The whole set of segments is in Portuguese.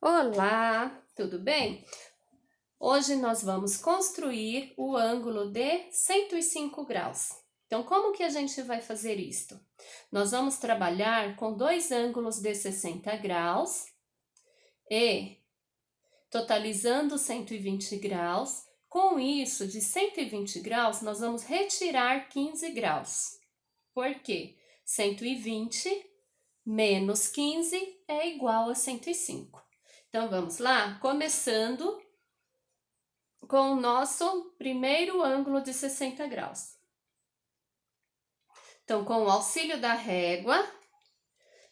Olá, tudo bem? Hoje nós vamos construir o ângulo de 105 graus. Então, como que a gente vai fazer isto? Nós vamos trabalhar com dois ângulos de 60 graus e totalizando 120 graus. Com isso, de 120 graus, nós vamos retirar 15 graus. Por quê? 120 menos 15 é igual a 105. Então, vamos lá? Começando com o nosso primeiro ângulo de 60 graus. Então, com o auxílio da régua,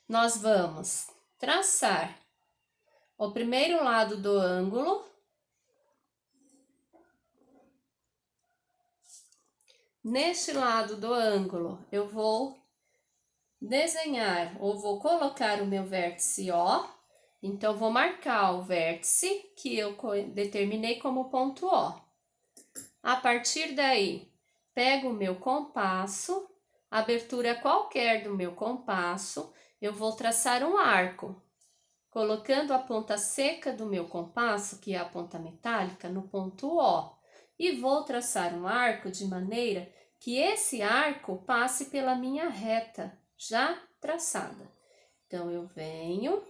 nós vamos traçar o primeiro lado do ângulo. Neste lado do ângulo, eu vou desenhar ou vou colocar o meu vértice O. Então, vou marcar o vértice que eu determinei como ponto O. A partir daí, pego o meu compasso, abertura qualquer do meu compasso, eu vou traçar um arco, colocando a ponta seca do meu compasso, que é a ponta metálica, no ponto O. E vou traçar um arco de maneira que esse arco passe pela minha reta já traçada. Então, eu venho,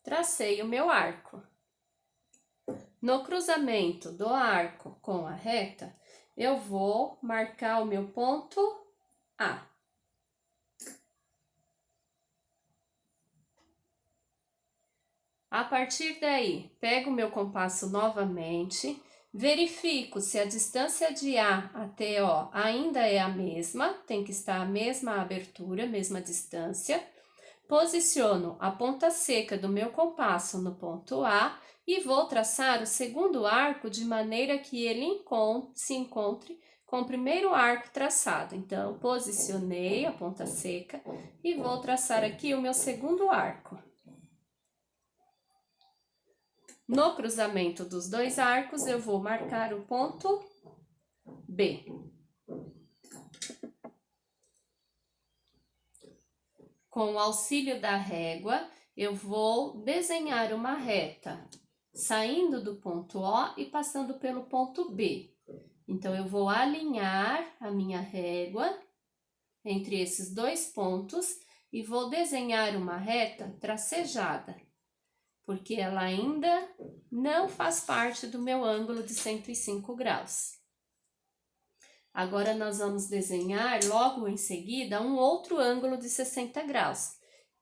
tracei o meu arco. No cruzamento do arco com a reta, eu vou marcar o meu ponto A. A partir daí, pego o meu compasso novamente, verifico se a distância de A até O ainda é a mesma, tem que estar a mesma abertura, mesma distância. Posiciono a ponta seca do meu compasso no ponto A e vou traçar o segundo arco de maneira que ele se encontre com o primeiro arco traçado. Então, posicionei a ponta seca e vou traçar aqui o meu segundo arco. No cruzamento dos dois arcos, eu vou marcar o ponto B. Com o auxílio da régua, eu vou desenhar uma reta, saindo do ponto O e passando pelo ponto B. Então, eu vou alinhar a minha régua entre esses dois pontos e vou desenhar uma reta tracejada, porque ela ainda não faz parte do meu ângulo de 105 graus. Agora, nós vamos desenhar logo em seguida um outro ângulo de 60 graus.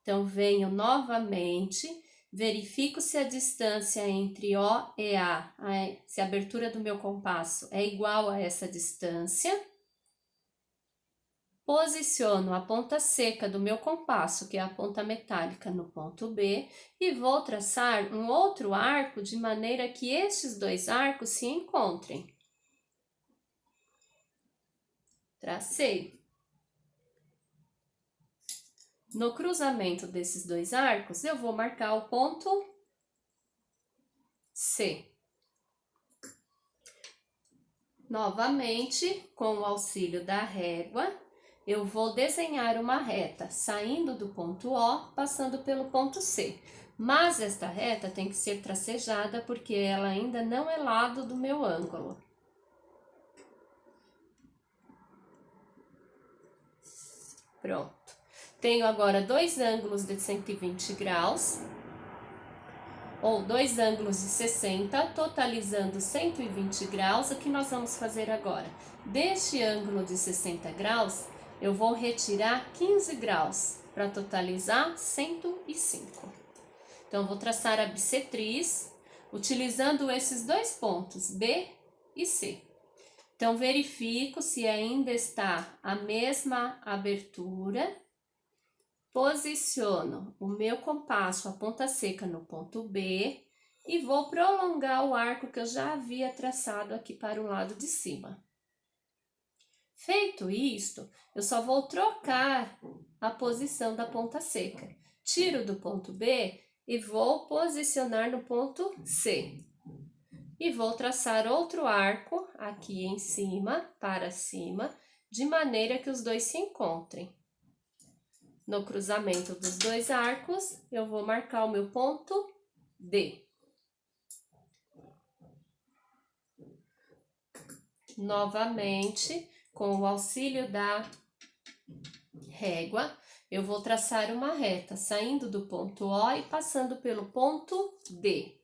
Então, venho novamente, verifico se a distância entre O e A, se a abertura do meu compasso é igual a essa distância. Posiciono a ponta seca do meu compasso, que é a ponta metálica, no ponto B, e vou traçar um outro arco de maneira que estes dois arcos se encontrem. Tracei. No cruzamento desses dois arcos, eu vou marcar o ponto C. Novamente, com o auxílio da régua, eu vou desenhar uma reta, saindo do ponto O, passando pelo ponto C. Mas esta reta tem que ser tracejada, porque ela ainda não é lado do meu ângulo. Pronto. Tenho agora dois ângulos de 120 graus, ou dois ângulos de 60, totalizando 120 graus. O que nós vamos fazer agora? Deste ângulo de 60 graus, eu vou retirar 15 graus para totalizar 105. Então, vou traçar a bissetriz, utilizando esses dois pontos, B e C. Então, verifico se ainda está a mesma abertura. Posiciono o meu compasso, a ponta seca, no ponto B e vou prolongar o arco que eu já havia traçado aqui para o lado de cima. Feito isto, eu só vou trocar a posição da ponta seca. Tiro do ponto B e vou posicionar no ponto C. E vou traçar outro arco aqui em cima, para cima, de maneira que os dois se encontrem. No cruzamento dos dois arcos, eu vou marcar o meu ponto D. Novamente, com o auxílio da régua, eu vou traçar uma reta, saindo do ponto O e passando pelo ponto D.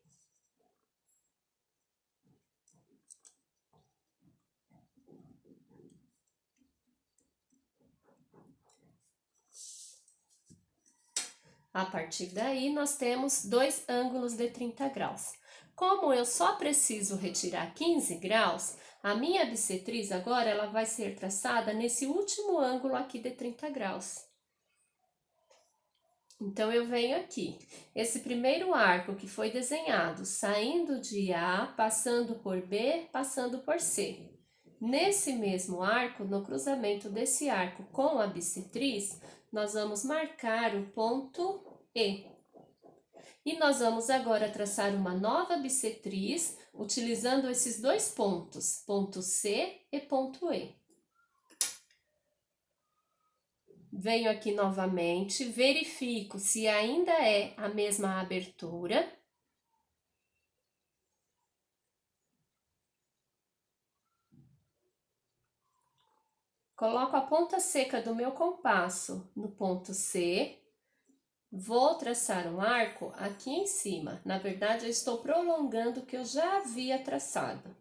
A partir daí, nós temos dois ângulos de 30 graus. Como eu só preciso retirar 15 graus, a minha bissetriz agora ela vai ser traçada nesse último ângulo aqui de 30 graus. Então, eu venho aqui, esse primeiro arco que foi desenhado, saindo de A, passando por B, passando por C. Nesse mesmo arco, no cruzamento desse arco com a bissetriz, nós vamos marcar o ponto E. E nós vamos agora traçar uma nova bissetriz, utilizando esses dois pontos, ponto C e ponto E. Venho aqui novamente, verifico se ainda é a mesma abertura. Coloco a ponta seca do meu compasso no ponto C. Vou traçar um arco aqui em cima. Na verdade, eu estou prolongando o que eu já havia traçado.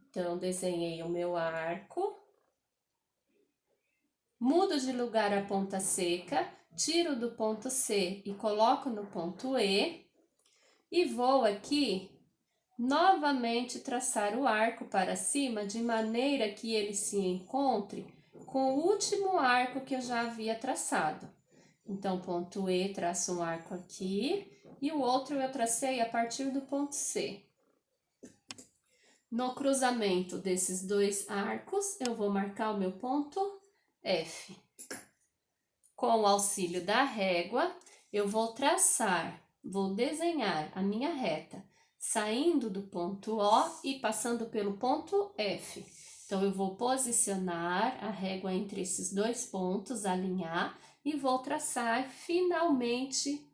Então, desenhei o meu arco. Mudo de lugar a ponta seca, tiro do ponto C e coloco no ponto E. E vou aqui novamente traçar o arco para cima, de maneira que ele se encontre com o último arco que eu já havia traçado. Então, ponto E, traço um arco aqui, e o outro eu tracei a partir do ponto C. No cruzamento desses dois arcos, eu vou marcar o meu ponto F. Com o auxílio da régua, eu vou desenhar a minha reta, saindo do ponto O e passando pelo ponto F. Então, eu vou posicionar a régua entre esses dois pontos, alinhar, e vou traçar finalmente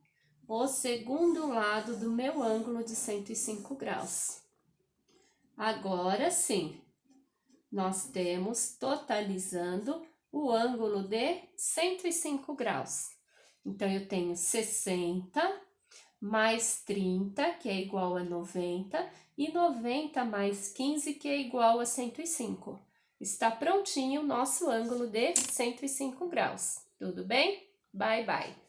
o segundo lado do meu ângulo de 105 graus. Agora sim, nós temos totalizando o ângulo de 105 graus. Então, eu tenho 60 mais 30, que é igual a 90, e 90 mais 15, que é igual a 105. Está prontinho o nosso ângulo de 105 graus. Tudo bem? Bye, bye!